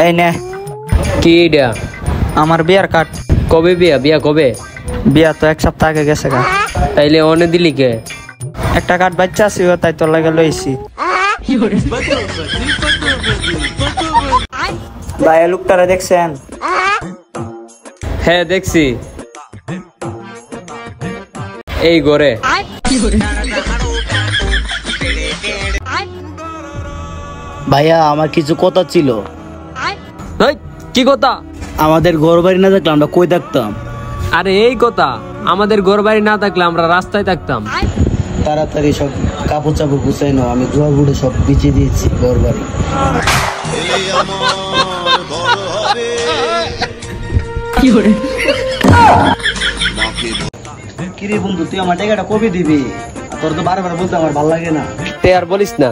এই নে কি এটা? আমার বিয়ার কার্ড। কবে বিয়া? বিয়া কবে? বিয়া তো 1 সপ্তাহ আগে গেছে গা। তাইলে অনে দিলি কে? একটা কার্ড বাচ্চা আছে তাই তোর লাগে লইছি। ভাই লোকটারে দেখছেন? হ্যাঁ দেখছি, এই ঘরে। ভাইয়া আমার কিছু কথা ছিল। এই, কি কথা? আমাদের ঘর বাড়ি না থাকলে আমরা কই থাকতাম? আরে এই কথা, আমাদের ঘর বাড়ি না থাকলে আমরা রাস্তায় থাকতাম। তাড়াতাড়ি সব কাপড় চাপড় গুছাই নাও, আমি জোয়ার বুড়ে সব বিছিয়ে দিয়েছি ঘর বাড়ি। কিরে বন্ধু, তুই আমার টাকাটা কবে দিবি? তোর তো বারবার বলতে আমার ভালো লাগে না। তে আর বলিস না।